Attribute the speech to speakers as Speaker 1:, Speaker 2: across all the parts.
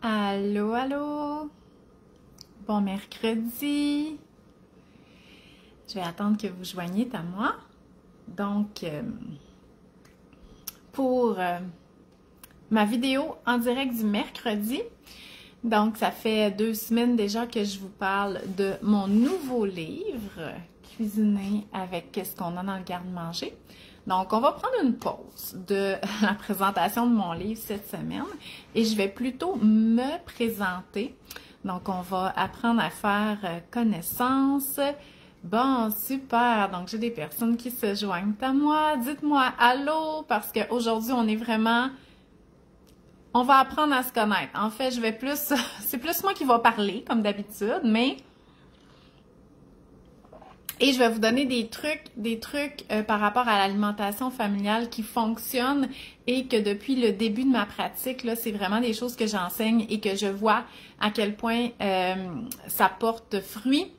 Speaker 1: Allô, allô. Bon mercredi. Je vais attendre que vous joigniez à moi. Donc, pour ma vidéo en direct du mercredi, donc ça fait 2 semaines déjà que je vous parle de mon nouveau livre, Cuisiner avec qu'est-ce qu'on a dans le garde-manger. Donc, on va prendre une pause de la présentation de mon livre cette semaine et je vais plutôt me présenter. Donc, on va apprendre à faire connaissance. Bon, super! Donc, j'ai des personnes qui se joignent à moi. Dites-moi allô parce qu'aujourd'hui, on va apprendre à se connaître. En fait, c'est plus moi qui va parler comme d'habitude, et je vais vous donner des trucs par rapport à l'alimentation familiale qui fonctionnent et que depuis le début de ma pratique, là, c'est vraiment des choses que j'enseigne et que je vois à quel point ça porte fruit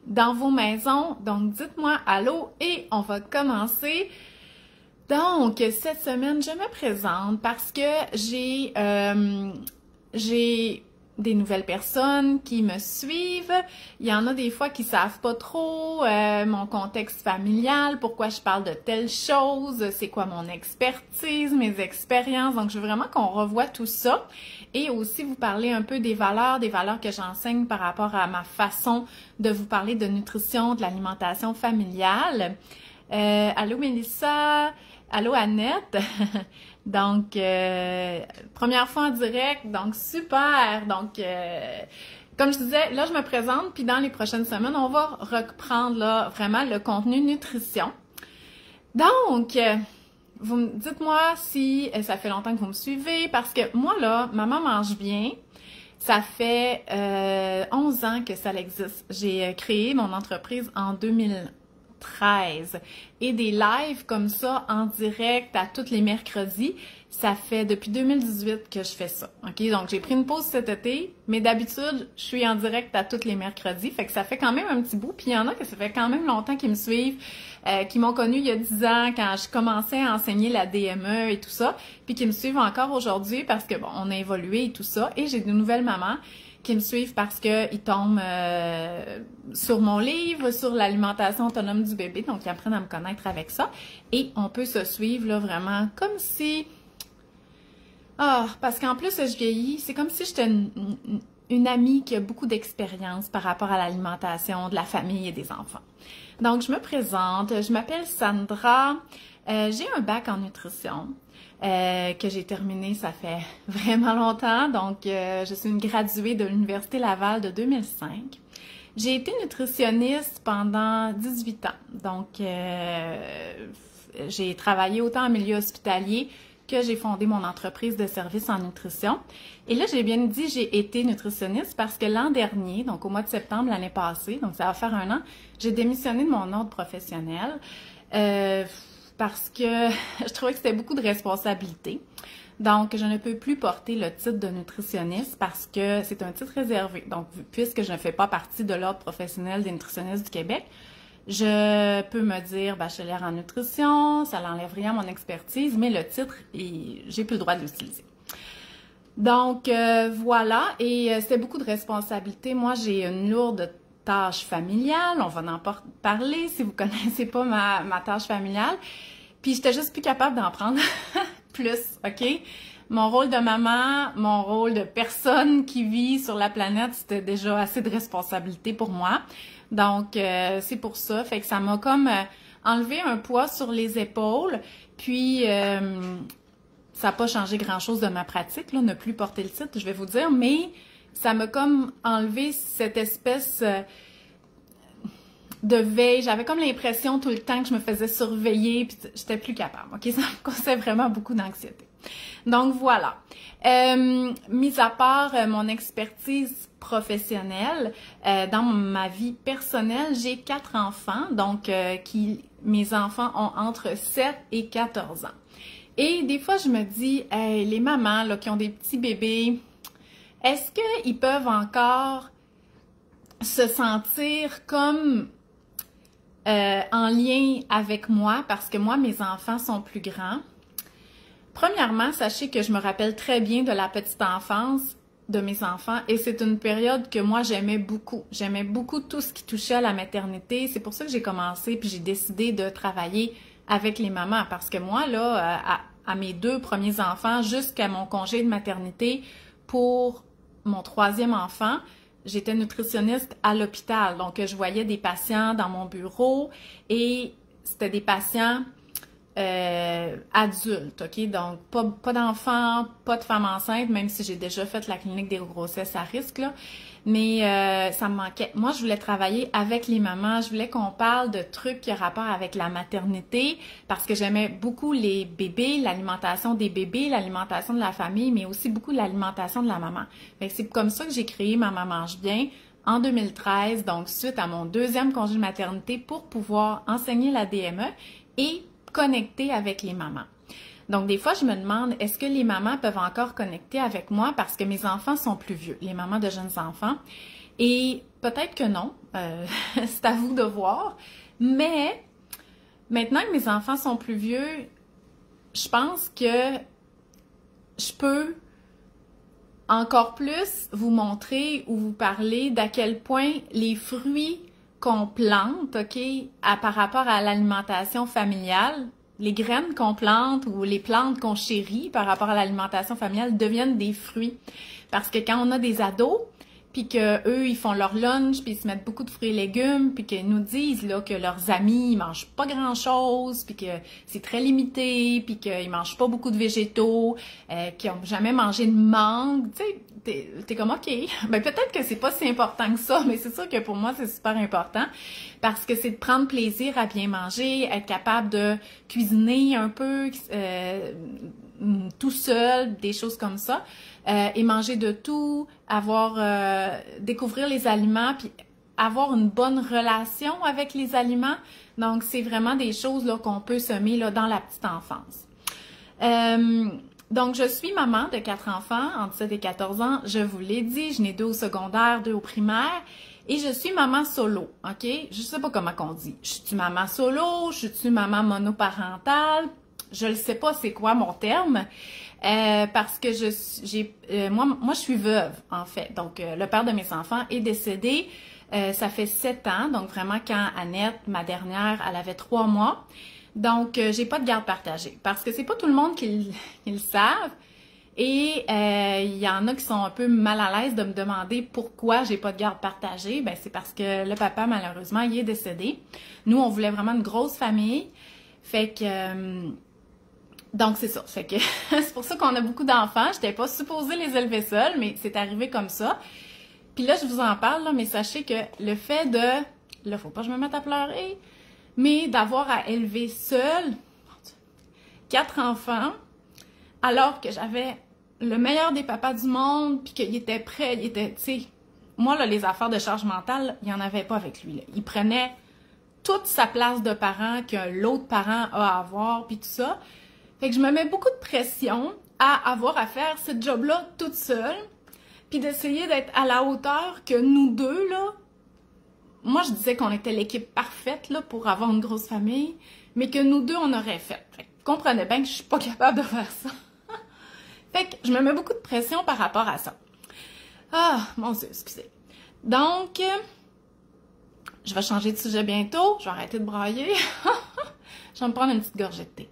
Speaker 1: dans vos maisons. Donc, dites-moi allô et on va commencer. Donc, cette semaine, je me présente parce que j'ai des nouvelles personnes qui me suivent. Il y en a des fois qui savent pas trop mon contexte familial, pourquoi je parle de telle chose, c'est quoi mon expertise, mes expériences. Donc, je veux vraiment qu'on revoie tout ça et aussi vous parler un peu des valeurs que j'enseigne par rapport à ma façon de vous parler de nutrition, de l'alimentation familiale. Allô Mélissa, allô Annette. Donc, première fois en direct, donc super. Donc, comme je disais, là, je me présente, puis dans les prochaines semaines, on va reprendre là vraiment le contenu nutrition. Donc, dites-moi si ça fait longtemps que vous me suivez, parce que moi, là, Maman mange bien, ça fait 11 ans que ça existe. J'ai créé mon entreprise en 2013 et des lives comme ça en direct à tous les mercredis, ça fait depuis 2018 que je fais ça. OK? Donc, j'ai pris une pause cet été, mais d'habitude, je suis en direct à tous les mercredis, fait que ça fait quand même un petit bout, puis il y en a que ça fait quand même longtemps qu'ils me suivent, qui m'ont connue il y a 10 ans quand je commençais à enseigner la DME et tout ça, puis qui me suivent encore aujourd'hui parce que, bon, on a évolué et tout ça, et j'ai de nouvelles mamans qui me suivent parce qu'ils tombent sur mon livre, sur l'alimentation autonome du bébé, donc ils apprennent à me connaître avec ça. Et on peut se suivre là vraiment comme si... Ah, parce qu'en plus, je vieillis, c'est comme si j'étais une amie qui a beaucoup d'expérience par rapport à l'alimentation de la famille et des enfants. Donc, je me présente, je m'appelle Sandra, j'ai un bac en nutrition. Que j'ai terminé, ça fait vraiment longtemps. Donc, je suis une graduée de l'Université Laval de 2005. J'ai été nutritionniste pendant 18 ans. Donc, j'ai travaillé autant en milieu hospitalier que j'ai fondé mon entreprise de services en nutrition. Et là, j'ai bien dit j'ai été nutritionniste parce que l'an dernier, donc au mois de septembre l'année passée, donc ça va faire 1 an, j'ai démissionné de mon ordre professionnel. Parce que je trouvais que c'était beaucoup de responsabilités. Donc, je ne peux plus porter le titre de nutritionniste parce que c'est un titre réservé. Donc, puisque je ne fais pas partie de l'Ordre professionnel des nutritionnistes du Québec, je peux me dire bachelière en nutrition, ça n'enlève rien à mon expertise, mais le titre, j'ai plus le droit de l'utiliser. Donc, voilà, et c'était beaucoup de responsabilités. Moi, j'ai une lourde tâche familiale, on va en parler si vous connaissez pas ma tâche familiale. Puis j'étais juste plus capable d'en prendre plus, OK? Mon rôle de maman, mon rôle de personne qui vit sur la planète, c'était déjà assez de responsabilité pour moi. Donc, c'est pour ça. Fait que ça m'a comme enlevé un poids sur les épaules. Puis, ça n'a pas changé grand-chose de ma pratique, là, ne plus porter le titre, je vais vous dire, mais ça m'a comme enlevé cette espèce de veille. J'avais comme l'impression tout le temps que je me faisais surveiller, puis j'étais plus capable. OK? Ça me causait vraiment beaucoup d'anxiété. Donc, voilà. Mis à part mon expertise professionnelle, dans ma vie personnelle, j'ai 4 enfants, donc mes enfants ont entre 7 et 14 ans. Et des fois, je me dis, hey, les mamans là, qui ont des petits bébés, est-ce qu'ils peuvent encore se sentir comme en lien avec moi? Parce que moi, mes enfants sont plus grands. Premièrement, sachez que je me rappelle très bien de la petite enfance de mes enfants et c'est une période que moi j'aimais beaucoup. J'aimais beaucoup tout ce qui touchait à la maternité. C'est pour ça que j'ai commencé puis j'ai décidé de travailler avec les mamans parce que moi, là, à mes 2 premiers enfants, jusqu'à mon congé de maternité pour mon 3e enfant, j'étais nutritionniste à l'hôpital. Donc, je voyais des patients dans mon bureau et c'était des patients adultes, OK? Donc, pas d'enfants, pas de femmes enceintes, même si j'ai déjà fait la clinique des grossesses à risque, là. Mais ça me manquait. Moi, je voulais travailler avec les mamans. Je voulais qu'on parle de trucs qui ont rapport avec la maternité parce que j'aimais beaucoup les bébés, l'alimentation des bébés, l'alimentation de la famille, mais aussi beaucoup l'alimentation de la maman. Fait que c'est comme ça que j'ai créé Maman mange bien en 2013, donc suite à mon 2e congé de maternité pour pouvoir enseigner la DME et connecter avec les mamans. Donc, des fois, je me demande, est-ce que les mamans peuvent encore connecter avec moi parce que mes enfants sont plus vieux, les mamans de jeunes enfants? Et peut-être que non, c'est à vous de voir. Mais maintenant que mes enfants sont plus vieux, je pense que je peux encore plus vous montrer ou vous parler d'à quel point les fruits qu'on plante, OK, par rapport à l'alimentation familiale, les graines qu'on plante ou les plantes qu'on chérit par rapport à l'alimentation familiale deviennent des fruits. Parce que quand on a des ados, puis que eux ils font leur lunch, puis ils se mettent beaucoup de fruits et légumes, puis qu'ils nous disent là que leurs amis ils mangent pas grand-chose, puis que c'est très limité, puis qu'ils mangent pas beaucoup de végétaux, qu'ils ont jamais mangé de mangue, tu sais, t'es comme OK. Ben peut-être que c'est pas si important que ça, mais c'est sûr que pour moi c'est super important parce que c'est de prendre plaisir à bien manger, être capable de cuisiner un peu tout seul, des choses comme ça. Et manger de tout, découvrir les aliments, puis avoir une bonne relation avec les aliments. Donc, c'est vraiment des choses là qu'on peut semer là, dans la petite enfance. Donc, je suis maman de 4 enfants, entre 7 et 14 ans. Je vous l'ai dit, je n'ai 2 au secondaire, 2 au primaire. Et je suis maman solo, OK? Je sais pas comment qu'on dit. Je suis maman solo, je suis maman monoparentale. Je ne sais pas c'est quoi mon terme. Parce que moi, je suis veuve, en fait. Donc, le père de mes enfants est décédé. Ça fait 7 ans. Donc, vraiment, quand Annette, ma dernière, elle avait 3 mois. Donc, j'ai pas de garde partagée. Parce que c'est pas tout le monde qui le savent. Et il y en a qui sont un peu mal à l'aise de me demander pourquoi j'ai pas de garde partagée. Ben, c'est parce que le papa, malheureusement, il est décédé. Nous, on voulait vraiment une grosse famille. Fait que... donc, c'est ça. Fait que c'est pour ça qu'on a beaucoup d'enfants. J'étais pas supposée les élever seuls, mais c'est arrivé comme ça. Puis là, je vous en parle, là, mais sachez que le fait de... Là, faut pas que je me mette à pleurer. Mais d'avoir à élever seule 4 enfants, alors que j'avais le meilleur des papas du monde, puis qu'il était prêt, il était, tu sais... Moi, là, les affaires de charge mentale, il n'y en avait pas avec lui, là. Il prenait toute sa place de parent que l'autre parent a à avoir, puis tout ça. Fait que je me mets beaucoup de pression à avoir à faire ce job-là toute seule, puis d'essayer d'être à la hauteur que nous deux, là, moi je disais qu'on était l'équipe parfaite là, pour avoir une grosse famille, mais que nous deux on aurait fait. Fait que comprenez bien que je suis pas capable de faire ça. Fait que je me mets beaucoup de pression par rapport à ça. Ah, mon Dieu, excusez. Donc, je vais changer de sujet bientôt, je vais arrêter de brailler. Je vais me prendre une petite gorgée de thé.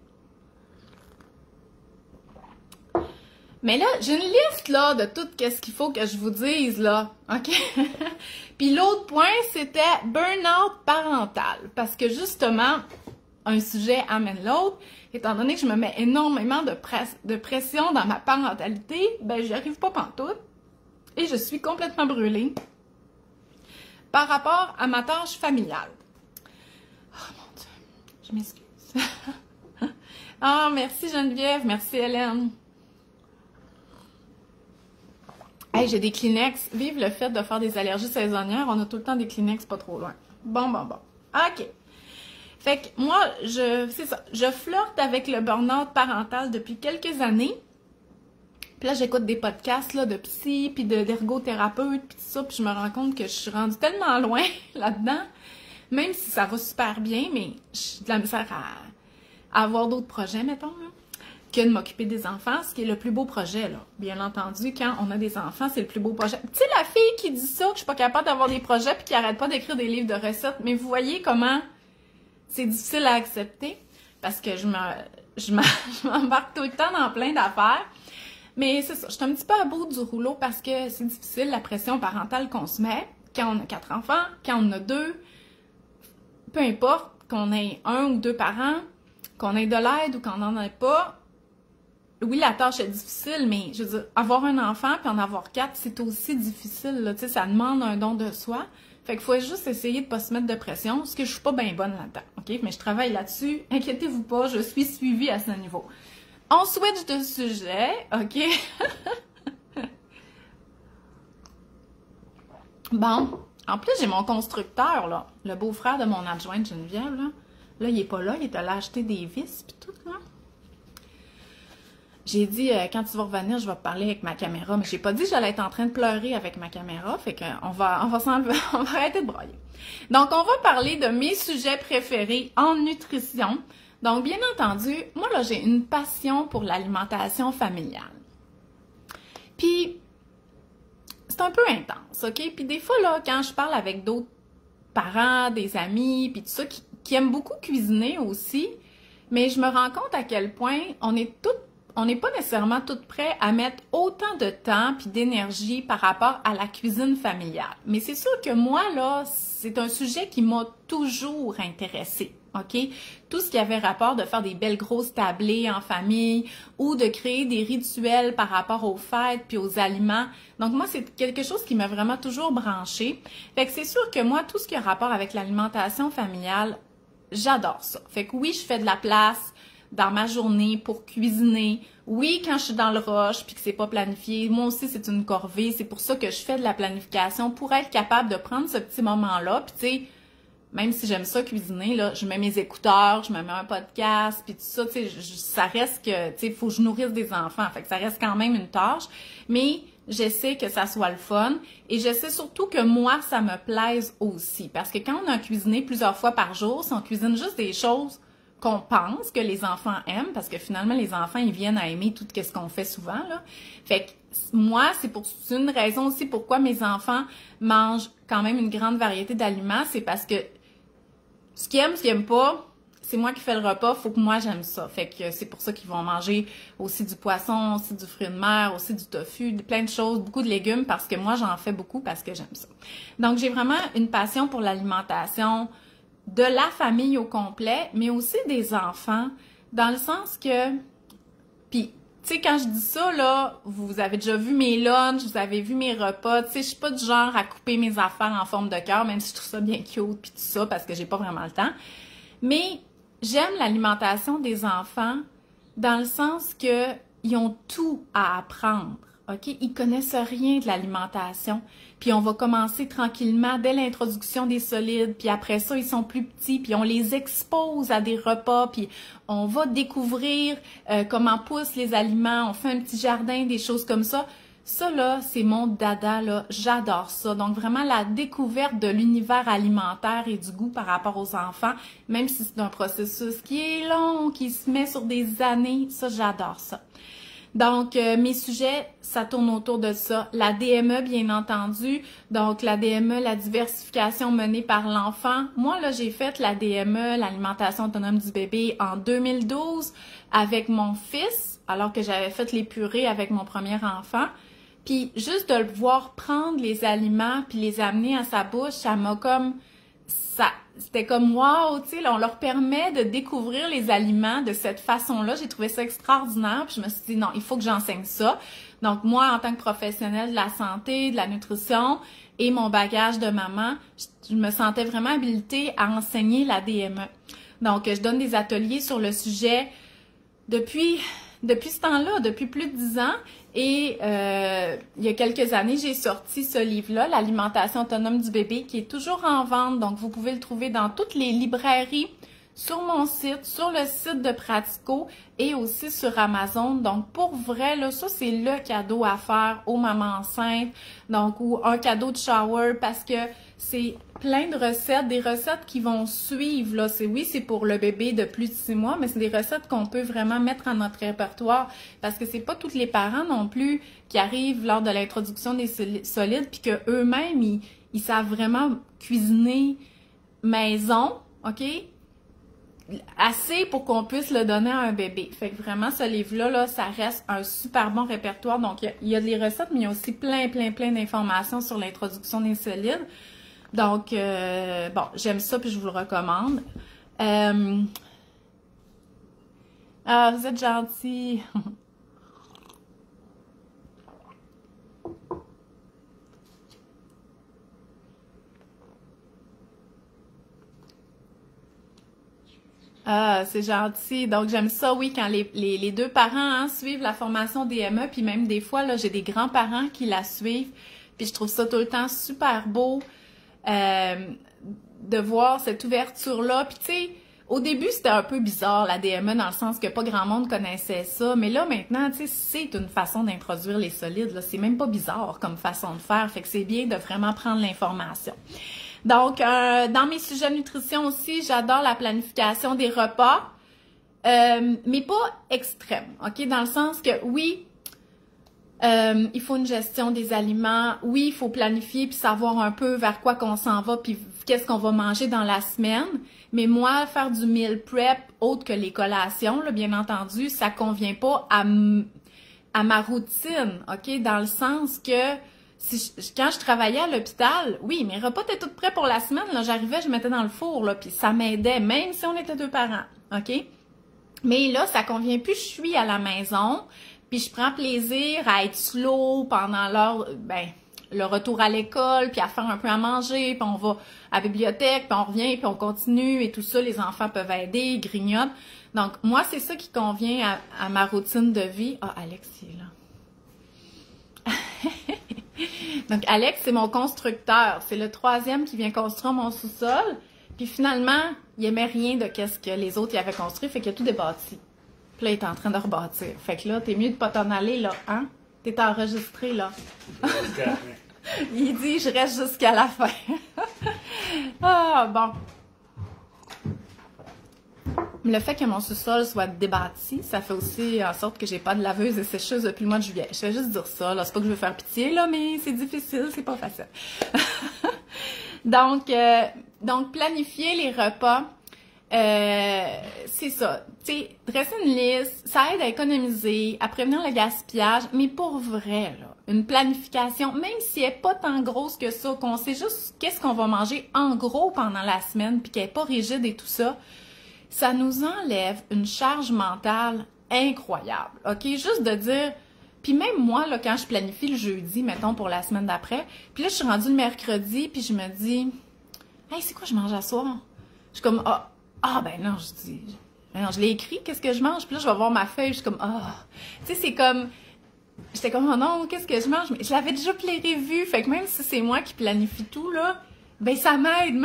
Speaker 1: Mais là, j'ai une liste, là, de tout ce qu'il faut que je vous dise, là, OK? Puis l'autre point, c'était burn-out parental. Parce que, justement, un sujet amène l'autre. Étant donné que je me mets énormément de pression dans ma parentalité, ben, j'y arrive pas pantoute. Et je suis complètement brûlée par rapport à ma tâche familiale. Oh, mon Dieu, je m'excuse. Ah, merci Geneviève, merci Hélène. Hey, j'ai des Kleenex. Vive le fait de faire des allergies saisonnières. On a tout le temps des Kleenex pas trop loin. Bon. OK. Fait que moi, c'est ça. Je flirte avec le burn-out parental depuis quelques années. Puis là, j'écoute des podcasts là, de psy, puis d'ergothérapeute, puis tout ça. Puis je me rends compte que je suis rendue tellement loin là-dedans. Même si ça va super bien, mais j'ai de la misère à avoir d'autres projets, mettons. Là. que de m'occuper des enfants, ce qui est le plus beau projet, là. Bien entendu, quand on a des enfants, c'est le plus beau projet. Tu sais, la fille qui dit ça, que je suis pas capable d'avoir des projets puis qui arrête pas d'écrire des livres de recettes, mais vous voyez comment c'est difficile à accepter parce que je m'embarque tout le temps dans plein d'affaires. Mais c'est ça, je suis un petit peu à bout du rouleau parce que c'est difficile, la pression parentale qu'on se met quand on a 4 enfants, quand on en a 2, peu importe qu'on ait 1 ou 2 parents, qu'on ait de l'aide ou qu'on n'en ait pas. Oui, la tâche est difficile, mais je veux dire, avoir un enfant puis en avoir 4, c'est aussi difficile, là, tu sais, ça demande un don de soi. Fait qu'il faut juste essayer de pas se mettre de pression, parce que je suis pas bien bonne là-dedans, OK? Mais je travaille là-dessus, inquiétez-vous pas, je suis suivie à ce niveau. On switch de sujet, OK? Bon, en plus, j'ai mon constructeur, là, le beau-frère de mon adjointe Geneviève, là. Là, il est pas là, il est allé acheter des vis pis tout, là. J'ai dit, quand tu vas revenir, je vais parler avec ma caméra, mais j'ai pas dit que j'allais être en train de pleurer avec ma caméra, fait qu'on va s'enlever, on va arrêter de brailler. Donc, on va parler de mes sujets préférés en nutrition. Donc, bien entendu, moi, là, j'ai une passion pour l'alimentation familiale. Puis, c'est un peu intense, OK? Puis des fois, là, quand je parle avec d'autres parents, des amis, puis tout ça, qui aiment beaucoup cuisiner aussi, mais je me rends compte à quel point on n'est pas nécessairement toutes prêts à mettre autant de temps puis d'énergie par rapport à la cuisine familiale. Mais c'est sûr que moi, là, c'est un sujet qui m'a toujours intéressée, OK? Tout ce qui avait rapport de faire des belles grosses tablées en famille ou de créer des rituels par rapport aux fêtes puis aux aliments. Donc moi, c'est quelque chose qui m'a vraiment toujours branchée. Fait que c'est sûr que moi, tout ce qui a rapport avec l'alimentation familiale, j'adore ça. Fait que oui, je fais de la place dans ma journée pour cuisiner. Oui, quand je suis dans le rush puis que c'est pas planifié, moi aussi c'est une corvée. C'est pour ça que je fais de la planification pour être capable de prendre ce petit moment-là. Puis tu sais, même si j'aime ça cuisiner, là, je mets mes écouteurs, je me mets un podcast, puis tout ça, tu sais, ça reste que, tu sais, faut que je nourrisse des enfants. Fait que ça reste quand même une tâche. Mais j'essaie que ça soit le fun et j'essaie surtout que moi, ça me plaise aussi. Parce que quand on a cuisiné plusieurs fois par jour, si on cuisine juste des choses qu'on pense que les enfants aiment, parce que finalement, les enfants, ils viennent à aimer tout ce qu'on fait souvent, là. Fait que moi, c'est une raison aussi pourquoi mes enfants mangent quand même une grande variété d'aliments, c'est parce que ce qu'ils aiment pas, c'est moi qui fais le repas, faut que moi j'aime ça. Fait que c'est pour ça qu'ils vont manger aussi du poisson, aussi du fruit de mer, aussi du tofu, plein de choses, beaucoup de légumes, parce que moi j'en fais beaucoup parce que j'aime ça. Donc j'ai vraiment une passion pour l'alimentation de la famille au complet, mais aussi des enfants, dans le sens que, puis, tu sais, quand je dis ça, là, vous avez déjà vu mes lunchs, vous avez vu mes repas, tu sais, je suis pas du genre à couper mes affaires en forme de cœur, même si je trouve ça bien cute, puis tout ça, parce que j'ai pas vraiment le temps. Mais j'aime l'alimentation des enfants dans le sens que ils ont tout à apprendre. OK? Ils connaissent rien de l'alimentation. Puis on va commencer tranquillement dès l'introduction des solides. Puis après ça, ils sont plus petits. Puis on les expose à des repas. Puis on va découvrir comment poussent les aliments. On fait un petit jardin, des choses comme ça. Ça, là, c'est mon dada, là. J'adore ça. Donc, vraiment, la découverte de l'univers alimentaire et du goût par rapport aux enfants, même si c'est un processus qui est long, qui se met sur des années, ça, j'adore ça. Donc, mes sujets, ça tourne autour de ça. La DME, bien entendu. Donc, la DME, la diversification menée par l'enfant. Moi, là, j'ai fait la DME, l'alimentation autonome du bébé, en 2012 avec mon fils, alors que j'avais fait les purées avec mon premier enfant. Puis, juste de le voir prendre les aliments puis les amener à sa bouche, ça m'a comme... C'était comme wow, tu sais, là, on leur permet de découvrir les aliments de cette façon-là. J'ai trouvé ça extraordinaire, puis je me suis dit non, il faut que j'enseigne ça. Donc moi, en tant que professionnelle de la santé, de la nutrition et mon bagage de maman, je me sentais vraiment habilitée à enseigner la DME. Donc je donne des ateliers sur le sujet depuis ce temps-là, depuis plus de 10 ans. Et il y a quelques années, j'ai sorti ce livre-là, l'alimentation autonome du bébé, qui est toujours en vente. Donc, vous pouvez le trouver dans toutes les librairies, sur mon site, sur le site de Pratico et aussi sur Amazon. Donc, pour vrai, là, ça, c'est le cadeau à faire aux mamans enceintes. Donc, ou un cadeau de shower parce que c'est plein de recettes, des recettes qui vont suivre, là. Oui, c'est pour le bébé de plus de 6 mois, mais c'est des recettes qu'on peut vraiment mettre en notre répertoire parce que c'est pas tous les parents non plus qui arrivent lors de l'introduction des solides puis que eux-mêmes, ils savent vraiment cuisiner maison, OK? Assez pour qu'on puisse le donner à un bébé. Fait que vraiment, ce livre-là, là, ça reste un super bon répertoire. Donc, il y a des recettes, mais il y a aussi plein d'informations sur l'introduction des solides. Donc, bon, j'aime ça, puis je vous le recommande. Ah, vous êtes gentils. Ah, c'est gentil. Donc, j'aime ça, oui, quand les deux parents suivent la formation DME, puis même des fois, là, j'ai des grands-parents qui la suivent, puis je trouve ça tout le temps super beau de voir cette ouverture-là. Puis, tu sais, au début, c'était un peu bizarre, la DME, dans le sens que pas grand monde connaissait ça, mais là, maintenant, tu sais, c'est une façon d'introduire les solides, là. C'est même pas bizarre comme façon de faire, fait que c'est bien de vraiment prendre l'information. Donc, dans mes sujets de nutrition aussi, j'adore la planification des repas, mais pas extrême, OK? Dans le sens que, oui, il faut une gestion des aliments, oui, il faut planifier puis savoir un peu vers quoi qu'on s'en va puis qu'est-ce qu'on va manger dans la semaine, mais moi, faire du meal prep autre que les collations, là, bien entendu, ça convient pas à ma routine, OK? Dans le sens que quand je travaillais à l'hôpital, oui, mes repas étaient tous prêts pour la semaine. Là, j'arrivais, je mettais dans le four, là, puis ça m'aidait, même si on était deux parents, OK? Mais là, ça convient plus, je suis à la maison, puis je prends plaisir à être slow pendant le retour à l'école, puis à faire un peu à manger, puis on va à la bibliothèque, puis on revient, puis on continue, et tout ça, les enfants peuvent aider, ils grignotent. Donc, moi, c'est ça qui convient à ma routine de vie. Ah, Alex, il est là. Donc, Alex, c'est mon constructeur. C'est le 3e qui vient construire mon sous-sol. Puis finalement, il aimait rien de ce que les autres y avaient construit, fait qu'il a tout débâti. Puis là, il est en train de rebâtir. Fait que là, t'es mieux de pas t'en aller, là, hein? T'es enregistré, là. Il dit, je reste jusqu'à la fin. Ah, bon. Le fait que mon sous-sol soit débâti, ça fait aussi en sorte que j'ai pas de laveuse et sécheuse depuis le mois de juillet. Je vais juste dire ça, là. C'est pas que je veux faire pitié, là, mais c'est difficile, c'est pas facile. Donc, planifier les repas, c'est ça. Tu sais, dresser une liste, ça aide à économiser, à prévenir le gaspillage, mais pour vrai, là, une planification, même si elle n'est pas tant grosse que ça, qu'on sait juste qu'est-ce qu'on va manger en gros pendant la semaine, puis qu'elle n'est pas rigide et tout ça, ça nous enlève une charge mentale incroyable, OK? Juste de dire... Puis même moi, là, quand je planifie le jeudi, mettons, pour la semaine d'après, puis là, je suis rendue le mercredi, puis je me dis... Hey, c'est quoi je mange à soir? Je suis comme... Ben non, je dis... Non, je l'ai écrit, qu'est-ce que je mange? Puis là, je vais voir ma feuille, je suis comme... Tu sais, c'est comme... J'étais comme, oh non, qu'est-ce que je mange? Mais je l'avais déjà prévu, fait que même si c'est moi qui planifie tout, là... Ben ça m'aide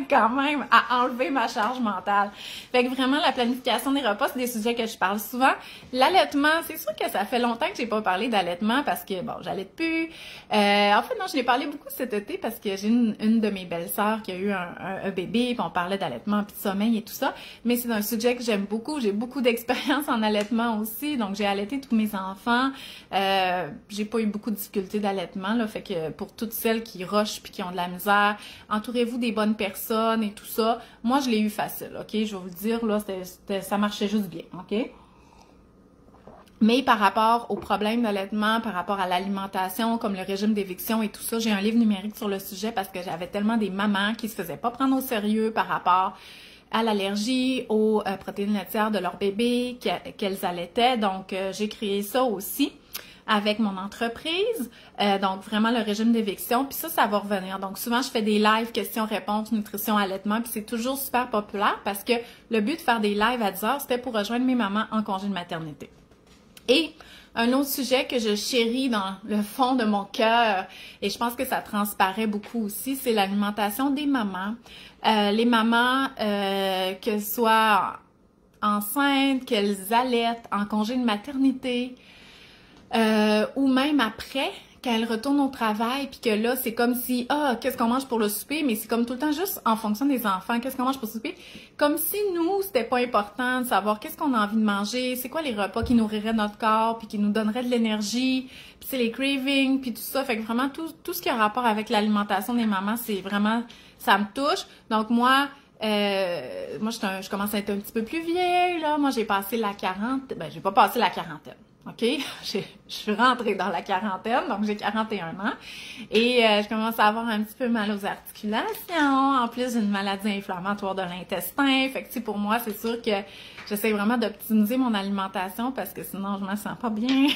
Speaker 1: quand même à enlever ma charge mentale. Fait que vraiment, la planification des repas, c'est des sujets que je parle souvent. L'allaitement, c'est sûr que ça fait longtemps que j'ai pas parlé d'allaitement parce que, bon, j'allaite plus. En fait, non, je l'ai parlé beaucoup cet été parce que j'ai une de mes belles-sœurs qui a eu un bébé, puis on parlait d'allaitement, puis de sommeil et tout ça. Mais c'est un sujet que j'aime beaucoup. J'ai beaucoup d'expérience en allaitement aussi, donc j'ai allaité tous mes enfants. J'ai pas eu beaucoup de difficultés d'allaitement, là, fait que pour toutes celles qui rushent puis qui ont de la misère, entourez-vous des bonnes personnes et tout ça. Moi, je l'ai eu facile, OK? Je vais vous le dire, là, ça marchait juste bien, OK? Mais par rapport aux problèmes d'allaitement, par rapport à l'alimentation, comme le régime d'éviction et tout ça, j'ai un livre numérique sur le sujet parce que j'avais tellement des mamans qui se faisaient pas prendre au sérieux par rapport à l'allergie aux protéines laitières de leur bébé qu'elles allaitaient. Donc, j'ai créé ça aussi avec mon entreprise, donc vraiment le régime d'éviction, puis ça va revenir. Donc souvent, je fais des lives questions-réponses, nutrition, allaitement, puis c'est toujours super populaire parce que le but de faire des lives à 10 heures, c'était pour rejoindre mes mamans en congé de maternité. Et un autre sujet que je chéris dans le fond de mon cœur, et je pense que ça transparaît beaucoup aussi, c'est l'alimentation des mamans. Les mamans, qu'elles soient enceintes, qu'elles allaitent, en congé de maternité, ou même après, quand elles retournent au travail, puis que là, c'est comme si, qu'est-ce qu'on mange pour le souper? Mais c'est comme tout le temps juste en fonction des enfants, qu'est-ce qu'on mange pour le souper? Comme si nous, c'était pas important de savoir qu'est-ce qu'on a envie de manger, c'est quoi les repas qui nourriraient notre corps, puis qui nous donneraient de l'énergie, puis c'est les cravings, puis tout ça. Fait que vraiment, tout ce qui a rapport avec l'alimentation des mamans, c'est vraiment, ça me touche. Donc moi, je commence à être un petit peu plus vieille, là. Moi, j'ai passé la quarantaine. Ben, j'ai pas passé la quarantaine. OK? Je suis rentrée dans la quarantaine, donc j'ai 41 ans. Et je commence à avoir un petit peu mal aux articulations. En plus, j'ai une maladie inflammatoire de l'intestin. Fait que, pour moi, c'est sûr que j'essaie vraiment d'optimiser mon alimentation parce que sinon, je me sens pas bien.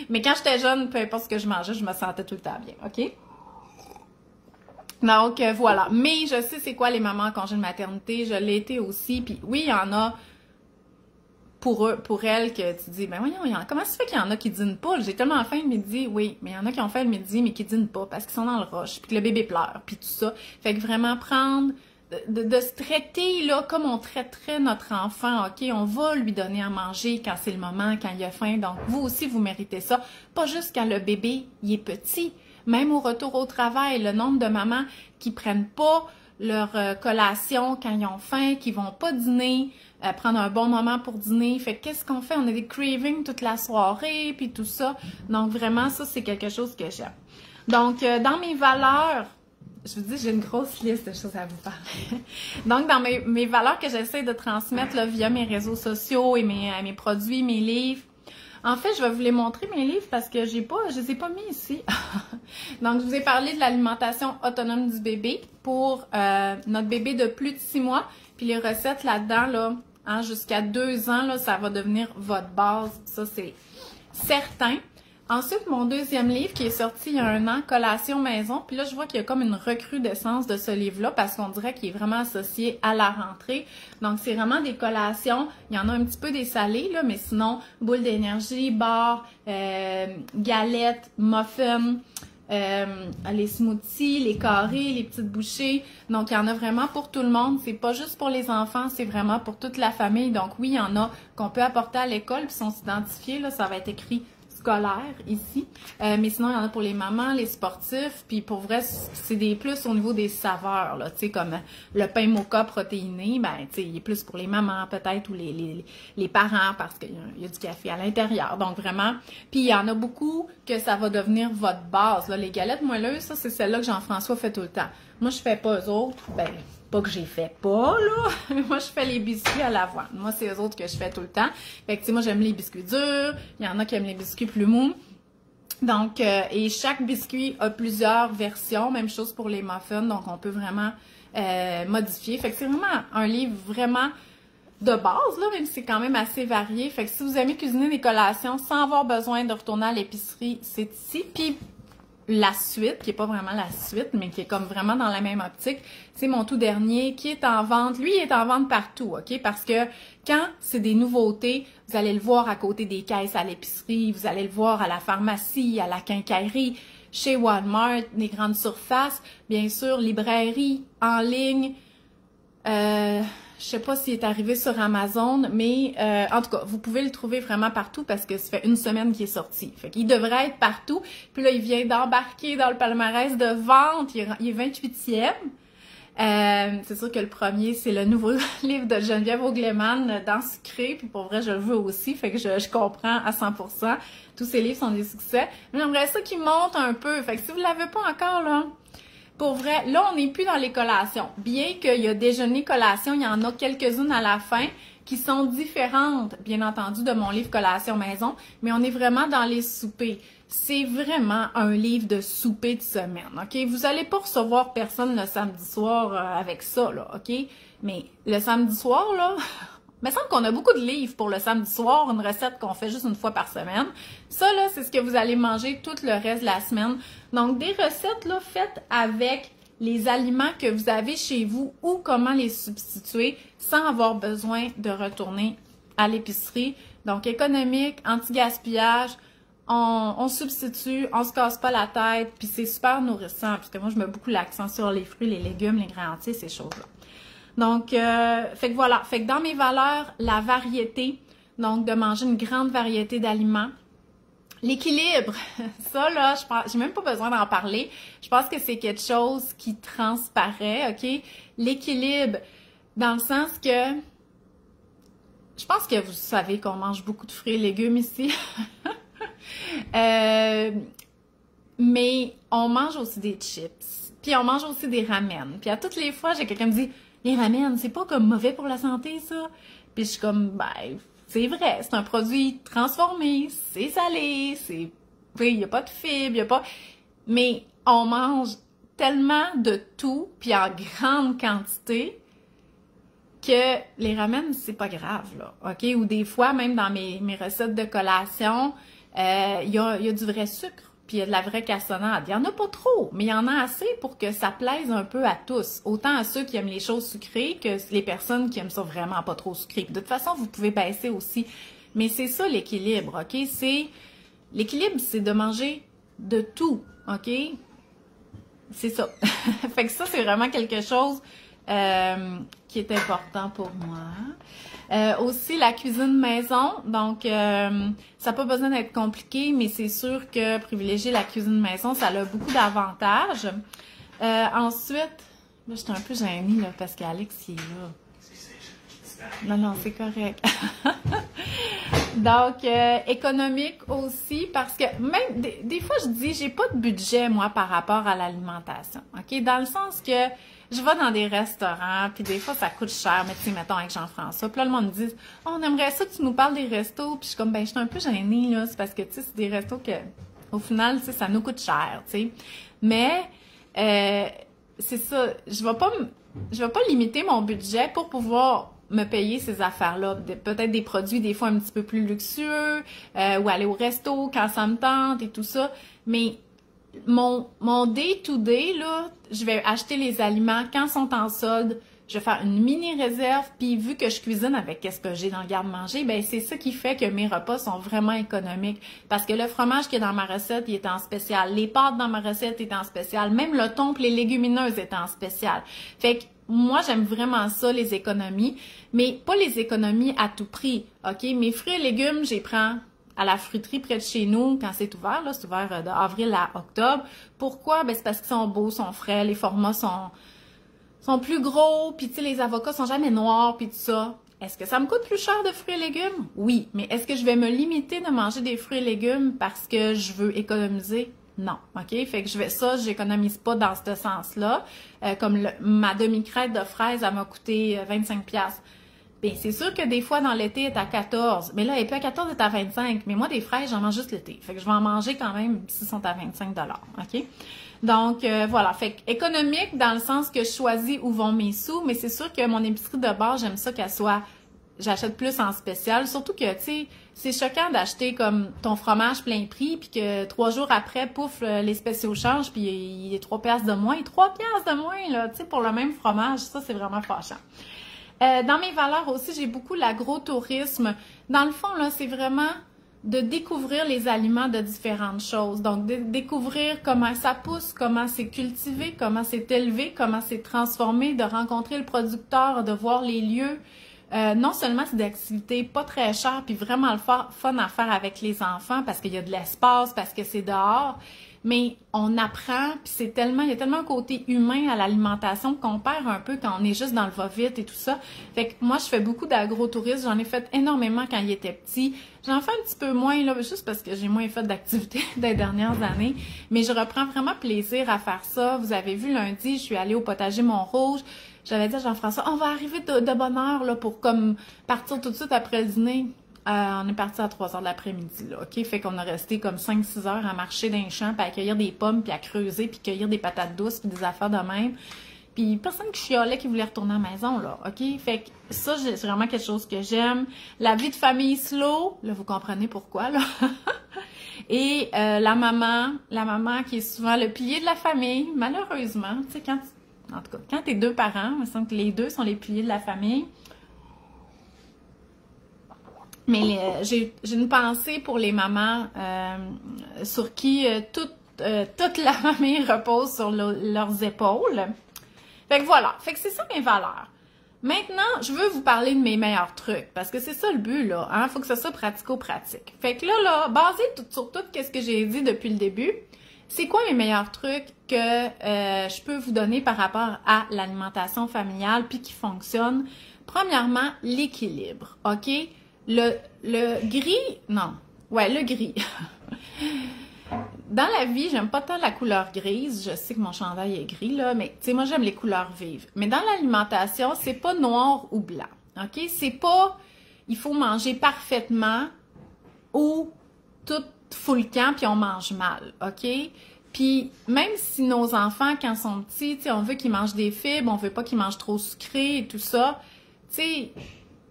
Speaker 1: Mais quand j'étais jeune, peu importe ce que je mangeais, je me sentais tout le temps bien. OK? Donc, voilà. Mais je sais c'est quoi les mamans en congé de maternité. Je l'ai été aussi. Puis oui, il y en a pour elles que tu dis, ben voyons, comment ça se fait qu'il y en a qui dînent pas? J'ai tellement faim le midi. Oui, mais il y en a qui ont faim le midi, mais qui dînent pas parce qu'ils sont dans le rush, puis que le bébé pleure, puis tout ça. Fait que vraiment prendre, de se traiter là comme on traiterait notre enfant, OK? On va lui donner à manger quand c'est le moment, quand il a faim. Donc, vous aussi, vous méritez ça. Pas juste quand le bébé, il est petit. Même au retour au travail, le nombre de mamans qui prennent pas leur collation quand ils ont faim, qui vont pas dîner, prendre un bon moment pour dîner. Fait qu'est-ce qu'on fait? On a des cravings toute la soirée, puis tout ça. Donc vraiment, ça, c'est quelque chose que j'aime. Donc, dans mes valeurs, je vous dis, j'ai une grosse liste de choses à vous parler. Donc, dans mes valeurs que j'essaie de transmettre là, via mes réseaux sociaux et mes produits, mes livres, en fait, je vais vous les montrer, mes livres, parce que je les ai pas mis ici. Donc, je vous ai parlé de l'alimentation autonome du bébé pour notre bébé de plus de 6 mois. Puis les recettes là-dedans, là, hein, jusqu'à 2 ans, là, ça va devenir votre base. Ça, c'est certain. Ensuite, mon deuxième livre qui est sorti il y a 1 an, Collation maison. Puis là, je vois qu'il y a comme une recrudescence de ce livre-là parce qu'on dirait qu'il est vraiment associé à la rentrée. Donc, c'est vraiment des collations. Il y en a un petit peu des salés, là, mais sinon, boules d'énergie, bars, galettes, muffins, les smoothies, les carrés, les petites bouchées. Donc, il y en a vraiment pour tout le monde. C'est pas juste pour les enfants, c'est vraiment pour toute la famille. Donc, oui, il y en a qu'on peut apporter à l'école puis sont identifiés. Là, ça va être écrit scolaire ici, mais sinon il y en a pour les mamans, les sportifs, puis pour vrai c'est des plus au niveau des saveurs là, tu sais comme le pain mocha protéiné, ben tu sais il est plus pour les mamans peut-être ou les parents parce qu'il y a du café à l'intérieur, donc vraiment, puis il y en a beaucoup que ça va devenir votre base là, les galettes moelleuses, ça c'est celle-là que Jean-François fait tout le temps. Moi je fais pas eux autres, ben pas que j'ai fait pas, là. Moi, je fais les biscuits à l'avoine. Moi, c'est eux autres que je fais tout le temps. Fait que, tu sais, moi, j'aime les biscuits durs. Il y en a qui aiment les biscuits plus mous. Donc, et chaque biscuit a plusieurs versions. Même chose pour les muffins. Donc, on peut vraiment modifier. Fait que c'est vraiment un livre vraiment de base, là, même si c'est quand même assez varié. Fait que si vous aimez cuisiner des collations sans avoir besoin de retourner à l'épicerie, c'est ici. Puis, la suite, qui est pas vraiment la suite, mais qui est comme vraiment dans la même optique, c'est mon tout dernier qui est en vente. Lui, il est en vente partout, OK? Parce que quand c'est des nouveautés, vous allez le voir à côté des caisses à l'épicerie, vous allez le voir à la pharmacie, à la quincaillerie, chez Walmart, les grandes surfaces, bien sûr, librairie, en ligne, je sais pas s'il est arrivé sur Amazon, mais en tout cas, vous pouvez le trouver vraiment partout parce que ça fait 1 semaine qu'il est sorti. Fait qu'il devrait être partout. Puis là, il vient d'embarquer dans le palmarès de vente. Il est 28e. C'est sûr que le premier, c'est le nouveau livre de Geneviève Augleman, Dans Sucré. Puis pour vrai, je le veux aussi. Fait que je comprends à 100%. Tous ces livres sont des succès. Mais j'aimerais ça qu'il monte un peu. Fait que si vous l'avez pas encore, là, pour vrai, là, on n'est plus dans les collations. Bien qu'il y a déjeuner, collation, il y en a quelques-unes à la fin qui sont différentes, bien entendu, de mon livre Collation maison, mais on est vraiment dans les soupers. C'est vraiment un livre de souper de semaine, OK? Vous n'allez pas recevoir personne le samedi soir avec ça, là, OK? Mais le samedi soir, là... Il me semble qu'on a beaucoup de livres pour le samedi soir, une recette qu'on fait juste 1 fois par semaine. Ça, là, c'est ce que vous allez manger tout le reste de la semaine. Donc, des recettes, là, faites avec les aliments que vous avez chez vous ou comment les substituer sans avoir besoin de retourner à l'épicerie. Donc, économique, anti-gaspillage, on substitue, on se casse pas la tête, puis c'est super nourrissant, parce que moi, je mets beaucoup l'accent sur les fruits, les légumes, les grains entiers, ces choses-là. Donc, fait que voilà. Fait que dans mes valeurs, la variété, donc de manger une grande variété d'aliments, L'équilibre, ça là, je pense, j'ai même pas besoin d'en parler. Je pense que c'est quelque chose qui transparaît, ok? L'équilibre, dans le sens que, je pense que vous savez qu'on mange beaucoup de fruits et légumes ici. Mais on mange aussi des chips, puis on mange aussi des ramen. Puis à toutes les fois, j'ai quelqu'un qui me dit, les ramen, c'est pas comme mauvais pour la santé, ça? Puis je suis comme, ben, c'est vrai, c'est un produit transformé, c'est salé, c'est... Oui, il n'y a pas de fibres, il n'y a pas... Mais on mange tellement de tout, puis en grande quantité, que les ramen, c'est pas grave, là, OK? Ou des fois, même dans mes recettes de collation, il y a du vrai sucre, puis il y a de la vraie cassonade. Il y en a pas trop, mais il y en a assez pour que ça plaise un peu à tous. Autant à ceux qui aiment les choses sucrées que les personnes qui aiment ça vraiment pas trop sucré. Puis de toute façon, vous pouvez baisser aussi. Mais c'est ça l'équilibre, OK? L'équilibre, c'est de manger de tout, OK? C'est ça. Fait que ça, c'est vraiment quelque chose qui est important pour moi. Aussi, la cuisine maison. Donc, ça n'a pas besoin d'être compliqué, mais c'est sûr que privilégier la cuisine maison, ça a beaucoup d'avantages. Ensuite, là, j'étais un peu gênée, là, parce qu'Alex, il est là. Non, c'est correct. Donc, économique aussi, parce que même, des fois, je dis, j'ai pas de budget, moi, par rapport à l'alimentation, OK? Dans le sens que je vais dans des restaurants, puis des fois, ça coûte cher, mais tu sais, mettons, avec Jean-François, puis là, le monde me dit, oh, on aimerait ça que tu nous parles des restos, puis je suis comme, ben, je suis un peu gênée, là, c'est parce que, tu sais, c'est des restos que, au final, tu sais, ça nous coûte cher, tu sais. Mais, c'est ça, je vais pas limiter mon budget pour pouvoir me payer ces affaires-là. Peut-être des produits des fois un petit peu plus luxueux, ou aller au resto quand ça me tente et tout ça. Mais mon day-to-day, là, je vais acheter les aliments quand ils sont en solde. Je vais faire une mini-réserve, puis vu que je cuisine avec qu'est-ce que j'ai dans le garde-manger, ben c'est ça qui fait que mes repas sont vraiment économiques. Parce que le fromage qui est dans ma recette, il est en spécial. Les pâtes dans ma recette étaient en spécial. Même le thon et les légumineuses étaient en spécial. Fait que moi, j'aime vraiment ça, les économies, mais pas les économies à tout prix, OK? Mes fruits et légumes, j'y prends à la fruiterie près de chez nous quand c'est ouvert, là, c'est ouvert d'avril à octobre. Pourquoi? Ben, c'est parce qu'ils sont beaux, sont frais, les formats sont plus gros, puis tu sais, les avocats sont jamais noirs, puis tout ça. Est-ce que ça me coûte plus cher de fruits et légumes? Oui, mais est-ce que je vais me limiter de manger des fruits et légumes parce que je veux économiser? Non, OK? Fait que j'économise pas dans ce sens-là. Comme ma demi-crête de fraises, elle m'a coûté 25$. Bien, c'est sûr que des fois, dans l'été, elle est à 14. Mais là, elle est pas à 14, elle est à 25. Mais moi, des fraises, j'en mange juste l'été. Fait que je vais en manger quand même s'ils sont à 25$. OK? Donc, voilà. Fait que économique dans le sens que je choisis où vont mes sous. Mais c'est sûr que mon épicerie de base, j'aime ça qu'elle soit... J'achète plus en spécial. Surtout que, tu sais, c'est choquant d'acheter comme ton fromage plein prix, puis que 3 jours après, pouf, les spéciaux changent, puis il est 3$ de moins. 3$ de moins, là, tu sais, pour le même fromage. Ça, c'est vraiment fâchant. Dans mes valeurs aussi, j'ai beaucoup l'agrotourisme. Dans le fond, là, c'est vraiment de découvrir les aliments de différentes choses. Donc, de découvrir comment ça pousse, comment c'est cultivé, comment c'est élevé, comment c'est transformé, de rencontrer le producteur, de voir les lieux. Non seulement c'est des activités pas très chères, puis vraiment le fun à faire avec les enfants parce qu'il y a de l'espace, parce que c'est dehors, mais on apprend, puis il y a tellement un côté humain à l'alimentation qu'on perd un peu quand on est juste dans le va-vite et tout ça. Fait que moi, je fais beaucoup d'agro-tourisme, j'en ai fait énormément quand il était petit. J'en fais un petit peu moins, là, juste parce que j'ai moins fait d'activités des dernières années, mais je reprends vraiment plaisir à faire ça. Vous avez vu lundi, je suis allée au potager Mont-Rouge. J'avais dit à Jean-François, on va arriver de bonne heure là, pour comme partir tout de suite après le dîner. On est parti à 3h de l'après-midi, là, OK? Fait qu'on a resté comme 5-6 heures à marcher dans les champs, puis à cueillir des pommes, puis à creuser, puis cueillir des patates douces, puis des affaires de même. Puis personne qui chialait qui voulait retourner à la maison, là, OK? Fait que ça, c'est vraiment quelque chose que j'aime. La vie de famille slow, là, vous comprenez pourquoi, là. Et la maman qui est souvent le pilier de la famille, malheureusement, tu sais, en tout cas, quand t'es 2 parents, il me semble que les 2 sont les piliers de la famille. Mais j'ai une pensée pour les mamans sur qui toute la famille repose sur leurs épaules. Fait que voilà. Fait que c'est ça mes valeurs. Maintenant, je veux vous parler de mes meilleurs trucs, parce que c'est ça le but, là, hein? Faut que ça soit pratico-pratique. Fait que là, basé sur tout ce que j'ai dit depuis le début, c'est quoi mes meilleurs trucs que je peux vous donner par rapport à l'alimentation familiale puis qui fonctionne? Premièrement, l'équilibre, OK? Le gris, non, ouais, le gris. Dans la vie, j'aime pas tant la couleur grise. Je sais que mon chandail est gris, là, mais tu sais, moi, j'aime les couleurs vives. Mais dans l'alimentation, c'est pas noir ou blanc, OK? C'est pas, il faut manger parfaitement ou tout full camp puis on mange mal, OK? Puis même si nos enfants, quand ils sont petits, tu sais, on veut qu'ils mangent des fibres, on veut pas qu'ils mangent trop sucré et tout ça, tu sais,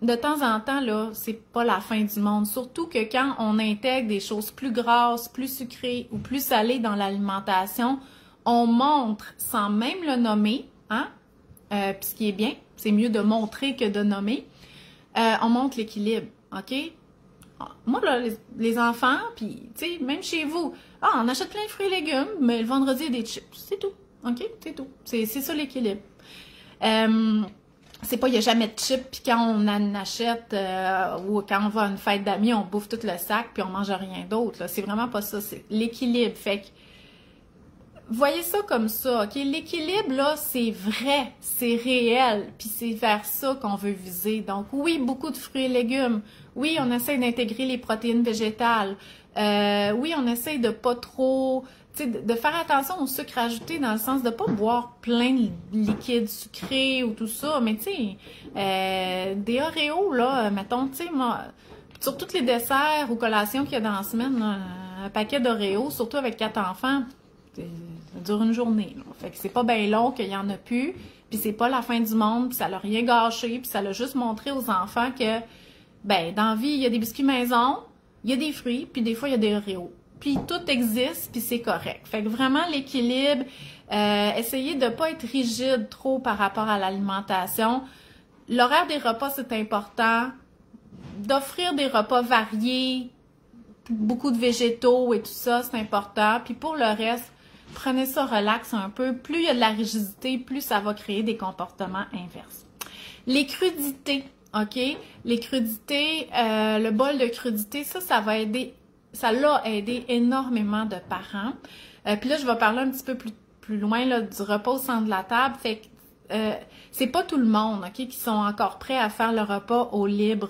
Speaker 1: de temps en temps, là, c'est pas la fin du monde. Surtout que quand on intègre des choses plus grasses, plus sucrées ou plus salées dans l'alimentation, on montre, sans même le nommer, hein, puis ce qui est bien, c'est mieux de montrer que de nommer, on montre l'équilibre, OK? Moi, là, les enfants, puis, tu sais, même chez vous, on achète plein de fruits et légumes, mais le vendredi, il y a des chips. C'est tout, OK? C'est tout. C'est ça l'équilibre. C'est pas, il n'y a jamais de chips, puis quand on en achète, ou quand on va à une fête d'amis, on bouffe tout le sac, puis on mange rien d'autre. C'est vraiment pas ça, c'est l'équilibre. Fait que, voyez ça comme ça, OK? L'équilibre, là, c'est vrai, c'est réel, puis c'est vers ça qu'on veut viser. Donc, oui, beaucoup de fruits et légumes. Oui, on essaie d'intégrer les protéines végétales. Oui, on essaie de pas trop... Tu sais, de faire attention au sucre ajouté dans le sens de pas boire plein de liquides sucrés ou tout ça, mais tu sais, des Oreos, là, mettons, tu sais, moi, sur tous les desserts ou collations qu'il y a dans la semaine, là, un paquet d'Oreos, surtout avec 4 enfants, ça dure une journée, là. Fait que c'est pas bien long qu'il y en a plus, puis c'est pas la fin du monde, puis ça l'a rien gâché, puis ça l'a juste montré aux enfants que, ben, dans la vie, il y a des biscuits maison, il y a des fruits, puis des fois, il y a des Oreos. Puis tout existe, puis c'est correct. Fait que vraiment, l'équilibre, essayez de ne pas être rigide trop par rapport à l'alimentation. L'horaire des repas, c'est important. D'offrir des repas variés, beaucoup de végétaux et tout ça, c'est important. Puis pour le reste, prenez ça relax un peu. Plus il y a de la rigidité, plus ça va créer des comportements inverses. Les crudités, OK? Les crudités, le bol de crudité, ça va aider. Ça l'a aidé énormément de parents. Puis là, je vais parler un petit peu plus loin là, du repas au centre de la table. Fait que c'est pas tout le monde, OK, qui sont encore prêts à faire le repas au libre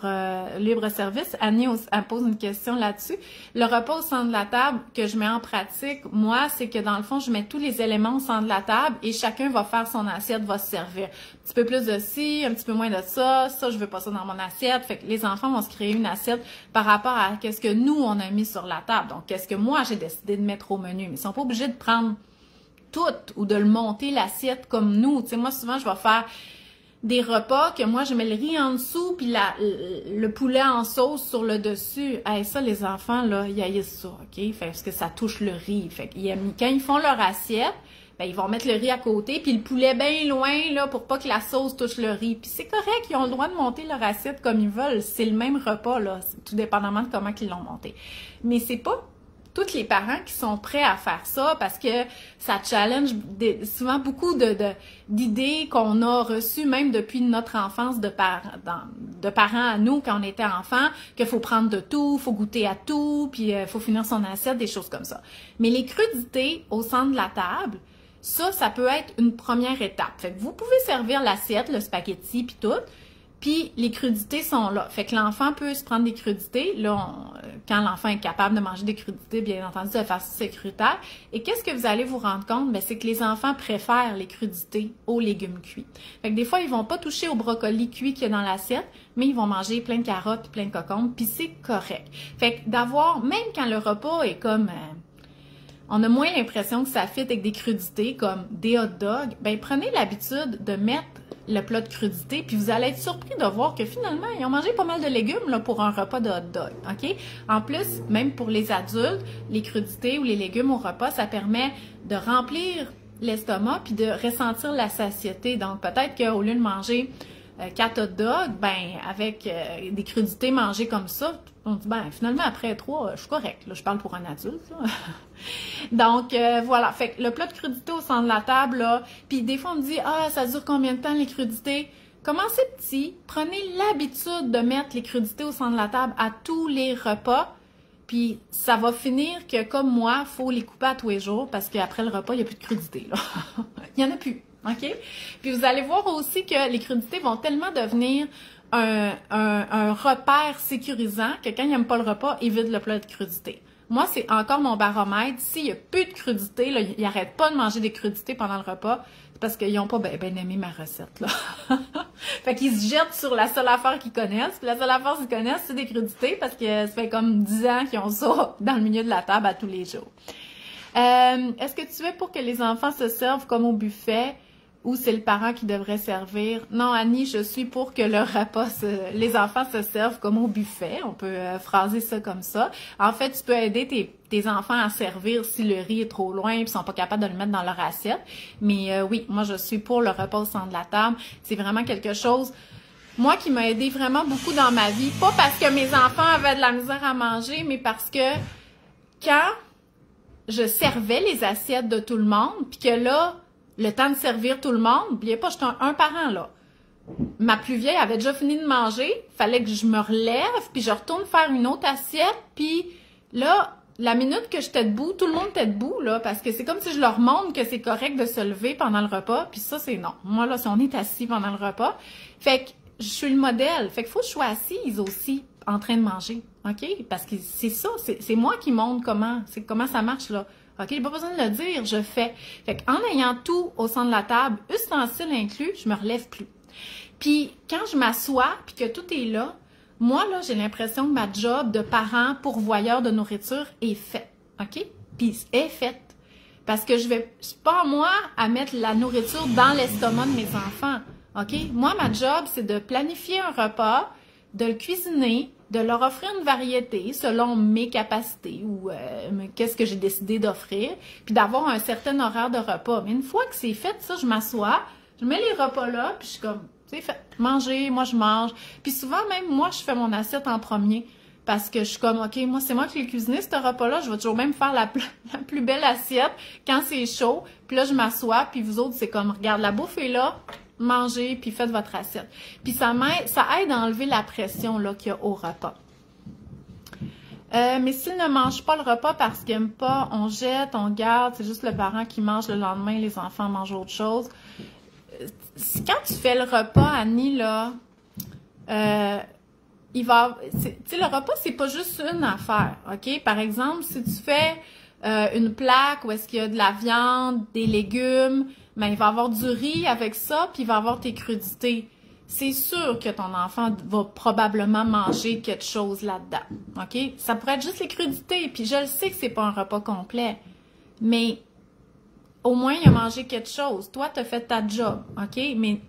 Speaker 1: service. Annie, elle pose une question là-dessus. Le repas au centre de la table que je mets en pratique, moi, c'est que dans le fond, je mets tous les éléments au centre de la table et chacun va faire son assiette, va se servir. Un petit peu plus de ci, un petit peu moins de ça. Ça, je veux pas ça dans mon assiette. Fait que les enfants vont se créer une assiette par rapport à qu'est-ce que nous, on a mis sur la table. Donc, qu'est-ce que moi, j'ai décidé de mettre au menu. Mais ils sont pas obligés de prendre tout ou de le monter l'assiette comme nous. Tu sais, moi, souvent, je vais faire des repas que moi, je mets le riz en dessous puis le poulet en sauce sur le dessus. Hey, ça, les enfants, là, ils haïssent ça, OK? Fait, parce que ça touche le riz. Fait que, quand ils font leur assiette, ben, ils vont mettre le riz à côté puis le poulet bien loin, là, pour pas que la sauce touche le riz. Puis c'est correct, ils ont le droit de monter leur assiette comme ils veulent. C'est le même repas, là, tout dépendamment de comment ils l'ont monté. Mais c'est pas tous les parents qui sont prêts à faire ça parce que ça challenge souvent beaucoup d'idées qu'on a reçues même depuis notre enfance de parents à nous quand on était enfants, qu'il faut prendre de tout, faut goûter à tout, puis faut finir son assiette, des choses comme ça. Mais les crudités au centre de la table, ça peut être une première étape. Fait que vous pouvez servir l'assiette, le spaghetti puis tout, puis les crudités sont là. Fait que l'enfant peut se prendre des crudités. Là, quand l'enfant est capable de manger des crudités, bien entendu, de façon sécuritaire. Et qu'est-ce que vous allez vous rendre compte? Bien, c'est que les enfants préfèrent les crudités aux légumes cuits. Fait que des fois, ils vont pas toucher au brocoli cuit qu'il y a dans l'assiette, mais ils vont manger plein de carottes, plein de concombres, puis c'est correct. Fait que d'avoir, même quand le repas est comme... on a moins l'impression que ça fit avec des crudités comme des hot dogs, bien, prenez l'habitude de mettre le plat de crudité, puis vous allez être surpris de voir que finalement, ils ont mangé pas mal de légumes là, pour un repas de hot dog, OK? En plus, même pour les adultes, les crudités ou les légumes au repas, ça permet de remplir l'estomac puis de ressentir la satiété. Donc, peut-être qu'au lieu de manger 4 hot dogs, ben avec des crudités mangées comme ça, on dit, ben finalement, après 3, je suis correcte. Là, je parle pour un adulte. Là. Donc, voilà. Fait que le plat de crudité au centre de la table, là, puis des fois, on me dit, ça dure combien de temps les crudités? Commencez petit, prenez l'habitude de mettre les crudités au centre de la table à tous les repas, puis ça va finir que, comme moi, il faut les couper à tous les jours parce qu'après le repas, il n'y a plus de crudités, là. Il n'y en a plus, OK? Puis vous allez voir aussi que les crudités vont tellement devenir un repère sécurisant que quand ils n'aiment pas le repas, ils vident le plat de crudités. Moi, c'est encore mon baromètre. S'il n'y a plus de crudités, là, ils n'arrêtent pas de manger des crudités pendant le repas, c'est parce qu'ils n'ont pas ben aimé ma recette, là. Fait qu'ils se jettent sur la seule affaire qu'ils connaissent. Puis la seule affaire qu'ils connaissent, c'est des crudités, parce que ça fait comme 10 ans qu'ils ont ça dans le milieu de la table à tous les jours. Est-ce que tu es pour que les enfants se servent comme au buffet ou c'est le parent qui devrait servir? Non, Annie, je suis pour que le repas, les enfants se servent comme au buffet. On peut phraser ça comme ça. En fait, tu peux aider tes enfants à servir si le riz est trop loin et ils sont pas capables de le mettre dans leur assiette. Mais oui, moi, je suis pour le repas au centre de la table. C'est vraiment quelque chose, moi, qui m'a aidé vraiment beaucoup dans ma vie. Pas parce que mes enfants avaient de la misère à manger, mais parce que quand je servais les assiettes de tout le monde, puis que là, le temps de servir tout le monde, n'oubliez pas, j'étais un parent, là. Ma plus vieille avait déjà fini de manger, fallait que je me relève, puis je retourne faire une autre assiette, puis là, la minute que j'étais debout, tout le monde était debout, là, parce que c'est comme si je leur montre que c'est correct de se lever pendant le repas, puis ça, c'est non. Moi, là, si on est assis pendant le repas, fait que je suis le modèle, fait qu'il faut que je sois assise aussi, en train de manger, OK? Parce que c'est ça, c'est moi qui montre comment ça marche, là. OK, j'ai pas besoin de le dire, je fais. Fait qu'en ayant tout au centre de la table, ustensiles inclus, je me relève plus. Puis quand je m'assois, puis que tout est là, moi, là, j'ai l'impression que ma job de parent pourvoyeur de nourriture est faite. OK? Puis est faite. Parce que c'est pas moi à mettre la nourriture dans l'estomac de mes enfants. OK? Moi, ma job, c'est de planifier un repas, de le cuisiner, de leur offrir une variété selon mes capacités ou qu'est-ce que j'ai décidé d'offrir, puis d'avoir un certain horaire de repas. Mais une fois que c'est fait, ça, je m'assois, je mets les repas là, puis je suis comme, c'est fait, manger, moi je mange. Puis souvent, même moi, je fais mon assiette en premier, parce que je suis comme, OK, moi, c'est moi qui l'ai cuisiné, ce repas-là, je vais toujours même faire la plus belle assiette quand c'est chaud, puis là, je m'assois, puis vous autres, c'est comme, regarde, la bouffe est là, mangez, puis faites votre assiette. Puis ça aide à enlever la pression là qu'il y a au repas. Mais s'ils ne mangent pas le repas parce qu'ils n'aiment pas, on jette, on garde, c'est juste le parent qui mange le lendemain, les enfants mangent autre chose. Quand tu fais le repas, Annie, là, tu sais, le repas, c'est pas juste une affaire, OK? Par exemple, si tu fais une plaque où est-ce qu'il y a de la viande, des légumes, ben, il va y avoir du riz avec ça, puis il va y avoir tes crudités. C'est sûr que ton enfant va probablement manger quelque chose là-dedans, OK? Ça pourrait être juste les crudités, puis je le sais que c'est pas un repas complet, mais au moins, il a mangé quelque chose. Toi, tu as fait ta job, OK? Mais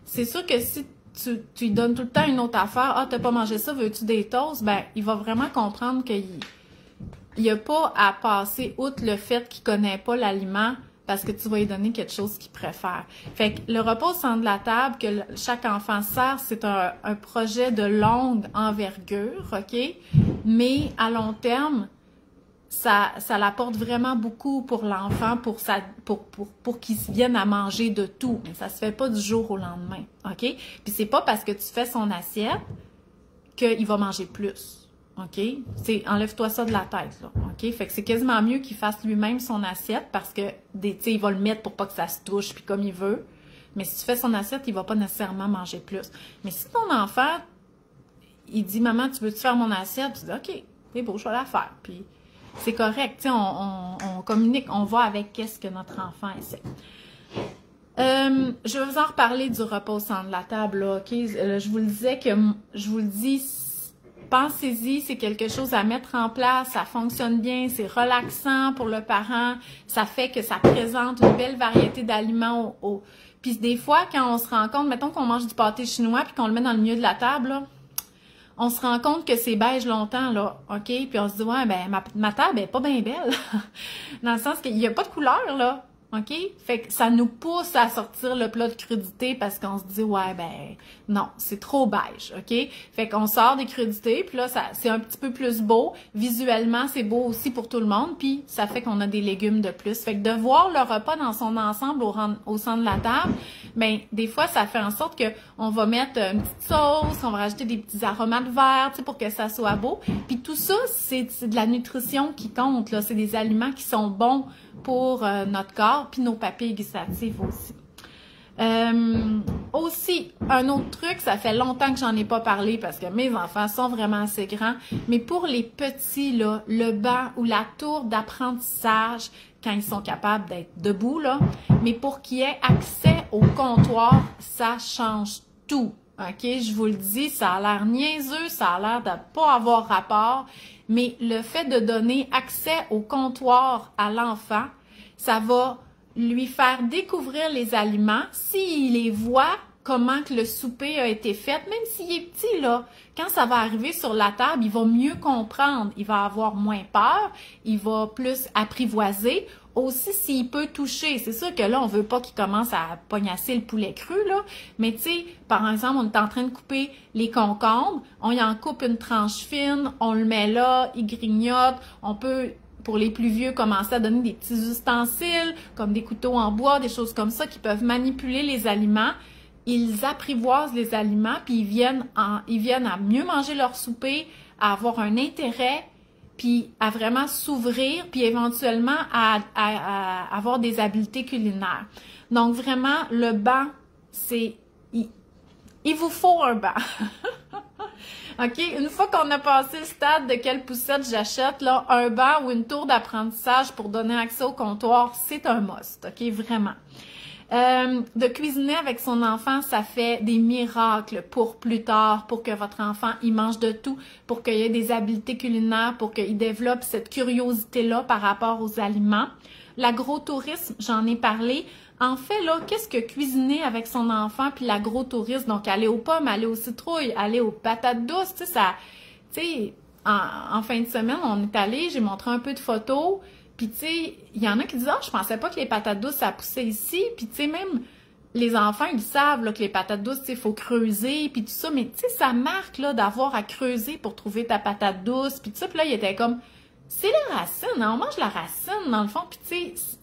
Speaker 1: c'est sûr que si tu lui donnes tout le temps une autre affaire, « Ah, t'as pas mangé ça, veux-tu des toasts? » Ben, il va vraiment comprendre qu'il n'y a pas à passer outre le fait qu'il connaît pas l'aliment parce que tu vas lui donner quelque chose qu'il préfère. Fait que le repas au centre de la table que chaque enfant sert, c'est un projet de longue envergure, OK? Mais à long terme, ça l'apporte vraiment beaucoup pour l'enfant, pour qu'il vienne à manger de tout. Mais ça se fait pas du jour au lendemain, OK? Puis c'est pas parce que tu fais son assiette qu'il va manger plus. OK? Enlève-toi ça de la tête, là. OK? Fait que c'est quasiment mieux qu'il fasse lui-même son assiette parce que, tu sais, il va le mettre pour pas que ça se touche puis comme il veut. Mais si tu fais son assiette, il va pas nécessairement manger plus. Mais si ton enfant, il dit, maman, tu veux-tu faire mon assiette? Tu dis, OK, c'est beau, je vais la faire. Puis c'est correct. Tu sais, on communique, on voit avec qu'est-ce que notre enfant essaie. Je vais vous en reparler du repas au centre de la table, là, OK? Je vous le disais je vous le dis, pensez-y, c'est quelque chose à mettre en place, ça fonctionne bien, c'est relaxant pour le parent, ça fait que ça présente une belle variété d'aliments Puis des fois, quand on se rend compte, mettons qu'on mange du pâté chinois puis qu'on le met dans le milieu de la table, là, on se rend compte que c'est beige longtemps, là, OK? Puis on se dit, ouais, ben ma table est pas bien belle, dans le sens qu'il n'y a pas de couleur, là. OK? Fait que ça nous pousse à sortir le plat de crudité parce qu'on se dit, ouais, ben, non, c'est trop beige, OK? Fait qu'on sort des crudités, puis là, c'est un petit peu plus beau. Visuellement, c'est beau aussi pour tout le monde, puis ça fait qu'on a des légumes de plus. Fait que de voir le repas dans son ensemble au centre de la table, ben, des fois, ça fait en sorte que on va mettre une petite sauce, on va rajouter des petits aromates verts, tu sais, pour que ça soit beau. Puis tout ça, c'est de la nutrition qui compte, là. C'est des aliments qui sont bons pour notre corps, puis nos papilles gustatives aussi. Aussi, un autre truc, ça fait longtemps que j'en ai pas parlé parce que mes enfants sont vraiment assez grands, mais pour les petits, là, le banc ou la tour d'apprentissage, quand ils sont capables d'être debout, là, mais pour qu'ils aient accès au comptoir, ça change tout. OK? Je vous le dis, ça a l'air niaiseux, ça a l'air de pas avoir rapport, mais le fait de donner accès au comptoir à l'enfant, ça va lui faire découvrir les aliments. S'il les voit, comment que le souper a été fait, même s'il est petit, là, quand ça va arriver sur la table, il va mieux comprendre, il va avoir moins peur, il va plus apprivoiser. Aussi, s'il peut toucher, c'est sûr que là, on veut pas qu'il commence à pognasser le poulet cru, là, mais tu sais, par exemple, on est en train de couper les concombres, on y en coupe une tranche fine, on le met là, il grignote, on peut, pour les plus vieux, commencer à donner des petits ustensiles, comme des couteaux en bois, des choses comme ça, qui peuvent manipuler les aliments. Ils apprivoisent les aliments, puis ils viennent à mieux manger leur souper, à avoir un intérêt, puis à vraiment s'ouvrir, puis éventuellement à avoir des habiletés culinaires. Donc vraiment, le banc, c'est... Il vous faut un banc. OK? Une fois qu'on a passé le stade de quelle poussette j'achète, là, un banc ou une tour d'apprentissage pour donner accès au comptoir, c'est un must. OK? Vraiment. De cuisiner avec son enfant, ça fait des miracles pour plus tard, pour que votre enfant, il mange de tout, pour qu'il ait des habiletés culinaires, pour qu'il développe cette curiosité-là par rapport aux aliments. L'agrotourisme, j'en ai parlé. En fait, là, qu'est-ce que cuisiner avec son enfant puis l'agrotourisme? Donc, aller aux pommes, aller aux citrouilles, aller aux patates douces, tu sais, ça, tu sais, en fin de semaine, on est allé, j'ai montré un peu de photos. Puis, tu sais, il y en a qui disent « Ah, je pensais pas que les patates douces, ça poussait ici. » Puis, tu sais, même les enfants, ils savent là, que les patates douces, tu sais, il faut creuser, puis tout ça. Mais, tu sais, ça marque, là, d'avoir à creuser pour trouver ta patate douce. Puis tout ça, puis là, il était comme « C'est la racine, hein, on mange la racine, dans le fond. » Puis, tu sais,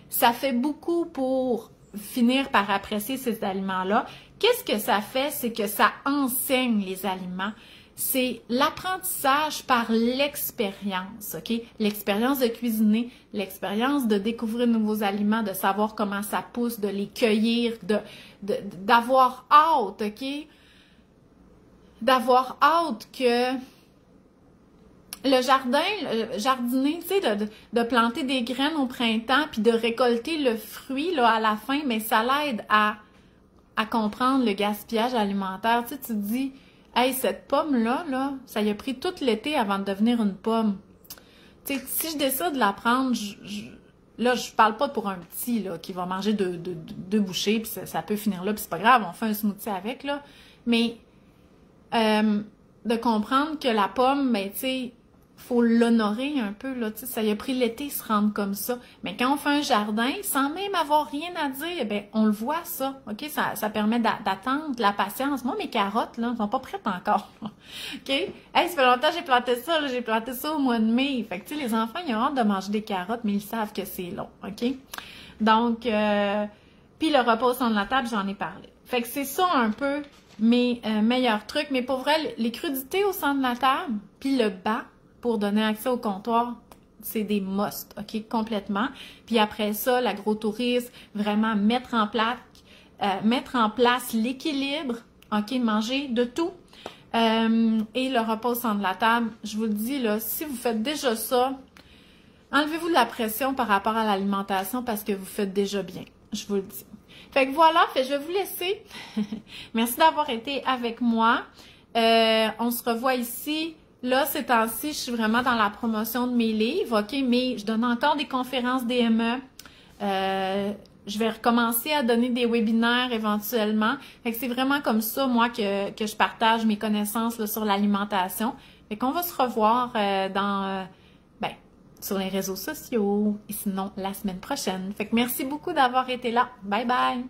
Speaker 1: ça fait beaucoup pour finir par apprécier ces aliments-là. Qu'est-ce que ça fait? C'est que ça enseigne les aliments. C'est l'apprentissage par l'expérience, OK? L'expérience de cuisiner, l'expérience de découvrir de nouveaux aliments, de savoir comment ça pousse, de les cueillir, d'avoir hâte, OK? D'avoir hâte que le jardiner, tu sais, de planter des graines au printemps puis de récolter le fruit là, à la fin, mais ça l'aide à comprendre le gaspillage alimentaire. Tu sais, tu te dis... Hey, cette pomme-là, là, ça y a pris tout l'été avant de devenir une pomme. Tu sais, si je décide de la prendre, là, je parle pas pour un petit, là, qui va manger deux bouchées, puis ça peut finir là, puis c'est pas grave, on fait un smoothie avec, là. Mais, de comprendre que la pomme, ben, tu sais, faut l'honorer un peu, là, tu sais, ça y a pris l'été se rendre comme ça. Mais quand on fait un jardin, sans même avoir rien à dire, ben, on le voit, ça, OK? Ça permet d'attendre, la patience. Moi, mes carottes, là, elles sont pas prêtes encore, OK? Hey, ça fait longtemps que j'ai planté ça, là, j'ai planté ça au mois de mai. Fait que, tu sais, les enfants, ils ont hâte de manger des carottes, mais ils savent que c'est long, OK? Donc, puis le repas au centre de la table, j'en ai parlé. Fait que c'est ça un peu mes meilleurs trucs. Mais pour vrai, les crudités au centre de la table, puis le banc, pour donner accès au comptoir, c'est des must, OK, complètement. Puis après ça, l'agrotourisme, vraiment mettre en place l'équilibre, OK, manger de tout. Et le repas au centre de la table, je vous le dis, là, si vous faites déjà ça, enlevez-vous de la pression par rapport à l'alimentation parce que vous faites déjà bien, je vous le dis. Fait que voilà, je vais vous laisser. Merci d'avoir été avec moi. On se revoit ici. Là, ces temps-ci, je suis vraiment dans la promotion de mes livres, OK? Mais je donne encore des conférences DME. Je vais recommencer à donner des webinaires éventuellement. Fait que c'est vraiment comme ça, moi, que je partage mes connaissances là, sur l'alimentation. Fait qu'on va se revoir sur les réseaux sociaux et sinon la semaine prochaine. Fait que merci beaucoup d'avoir été là. Bye bye!